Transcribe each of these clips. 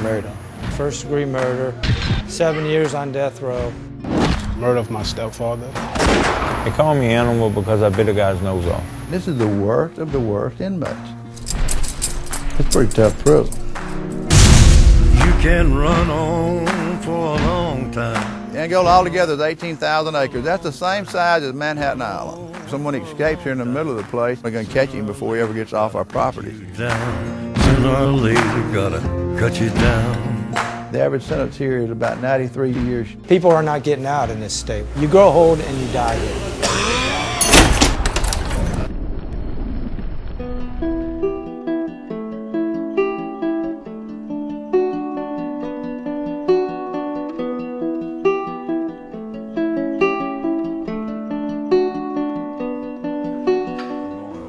Murder. First-degree murder, 7 years on death row. Murder of my stepfather. They call me Animal because I bit a guy's nose off. This is the worst of the worst inmates. It's pretty tough prison. You can run on for a long time. Angola altogether is 18,000 acres. That's the same size as Manhattan Island. If someone escapes here in the middle of the place, we're going to catch him before he ever gets off our property. Sooner or later, gotta cut you down. The average sentence here is about 93 years. People are not getting out in this state. You grow old and you die here.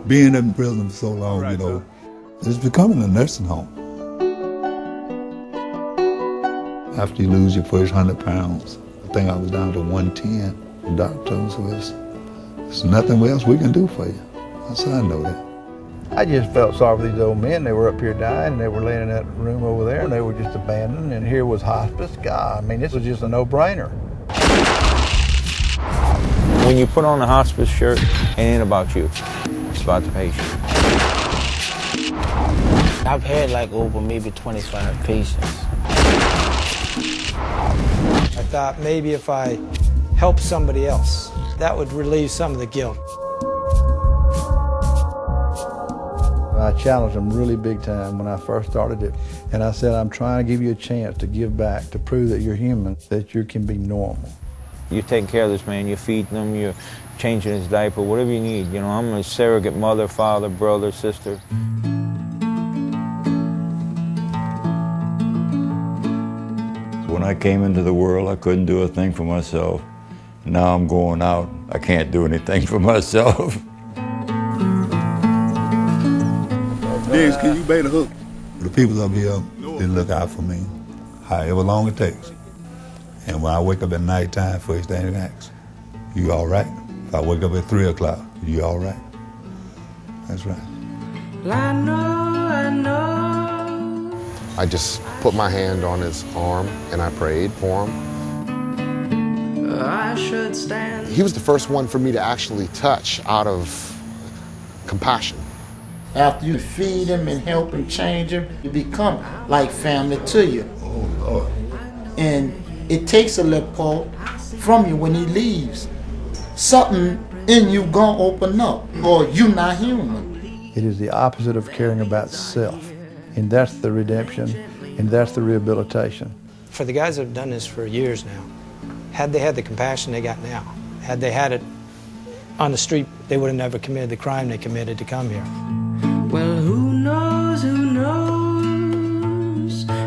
Being in prison for so long, you know, it's becoming a nursing home. After you lose your first 100 pounds, I think I was down to 110. The doctor told us, there's nothing else we can do for you. I said, I know that. I just felt sorry for these old men. They were up here dying, and they were laying in that room over there, and they were just abandoned, and here was hospice. God, I mean, this was just a no-brainer. When you put on a hospice shirt, it ain't about you. It's about the patient. I've had like over maybe 25 patients. I thought maybe if I helped somebody else, that would relieve some of the guilt. I challenged them really big time when I first started it. And I said, I'm trying to give you a chance to give back, to prove that you're human, that you can be normal. You're taking care of this man, you're feeding him, you're changing his diaper, whatever you need. You know, I'm a surrogate mother, father, brother, sister. When I came into the world, I couldn't do a thing for myself. Now I'm going out, I can't do anything for myself. Diggs, can you bait a hook? The people up here, they look out for me, however long it takes. And when I wake up at nighttime, first thing they ask, you all right? If I wake up at 3 o'clock, you all right? That's right. I know. I just put my hand on his arm and I prayed for him. I should stand. He was the first one for me to actually touch out of compassion. After you feed him and help him change him, you become like family to you. Oh, Lord. And it takes a little pull from you when he leaves. Something in you gonna open up, or you not human. It is the opposite of caring about self. And that's the redemption, and that's the rehabilitation. For the guys that have done this for years now, had they had the compassion they got now, had they had it on the street, they would have never committed the crime they committed to come here. Well, who knows,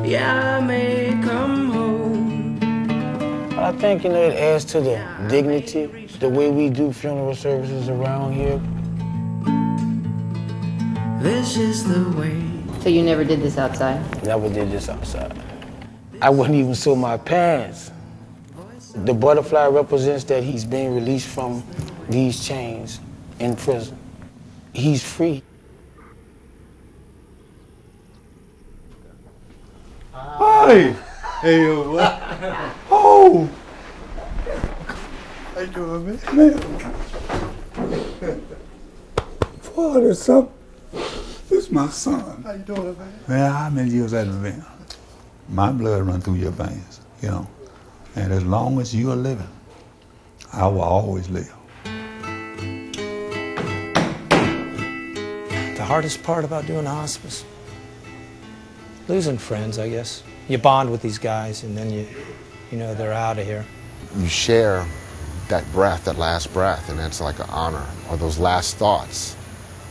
yeah, I may come home. I think, you know, it adds to the dignity, the way we do funeral services around here. This is the way. So you never did this outside? Never did this outside. I wouldn't even sew my pants. The butterfly represents that he's being released from these chains in prison. He's free. Hey! Hey, yo, what? Oh! How you doing, man? Father, son. This is my son. How you doing, man? Man, how many years has it been? My blood runs through your veins, you know. And as long as you are living, I will always live. The hardest part about doing hospice? Losing friends, I guess. You bond with these guys, and then you know, they're out of here. You share that breath, that last breath, and that's like an honor. Or those last thoughts,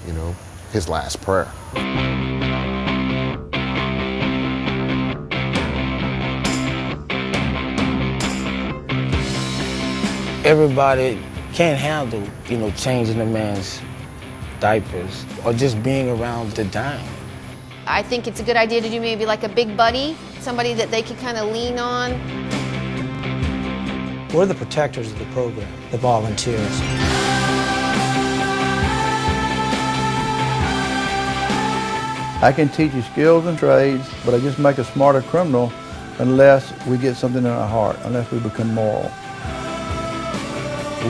you know, his last prayer. Everybody can't handle, you know, changing a man's diapers or just being around the dying. I think it's a good idea to do maybe like a big buddy, somebody that they could kind of lean on. We're the protectors of the program, the volunteers. I can teach you skills and trades, but I just make a smarter criminal unless we get something in our heart, unless we become moral.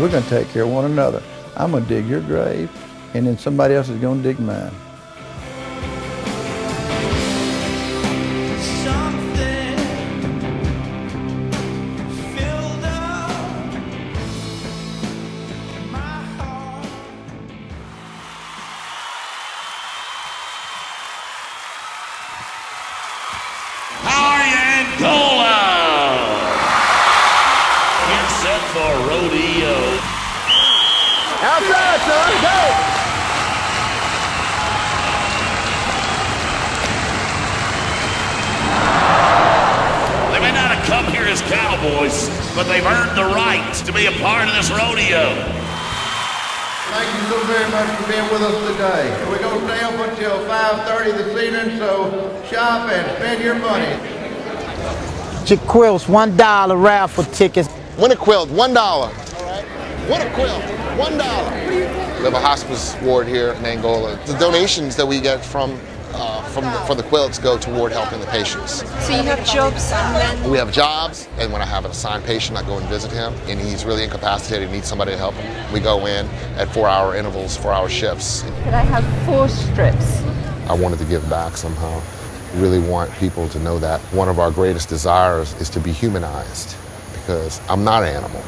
We're going to take care of one another. I'm going to dig your grave, and then somebody else is going to dig mine. Angola! Get set for rodeo. Outside, son, go! They may not have come here as cowboys, but they've earned the right to be a part of this rodeo. Thank you so very much for being with us today. We're going to stay up until 5:30 this evening, so shop and spend your money. Quilts, $1 raffle tickets. Win a quilt, $1. All right. Win a quilt, $1. We have a hospice ward here in Angola. The donations that we get for the quilts go toward helping the patients. So you have jobs and then... We have jobs, and when I have an assigned patient, I go and visit him, and he's really incapacitated, needs somebody to help him. We go in at 4-hour intervals, 4-hour shifts. Could I have 4 strips? I wanted to give back somehow. Really want people to know that one of our greatest desires is to be humanized, because I'm not an animal.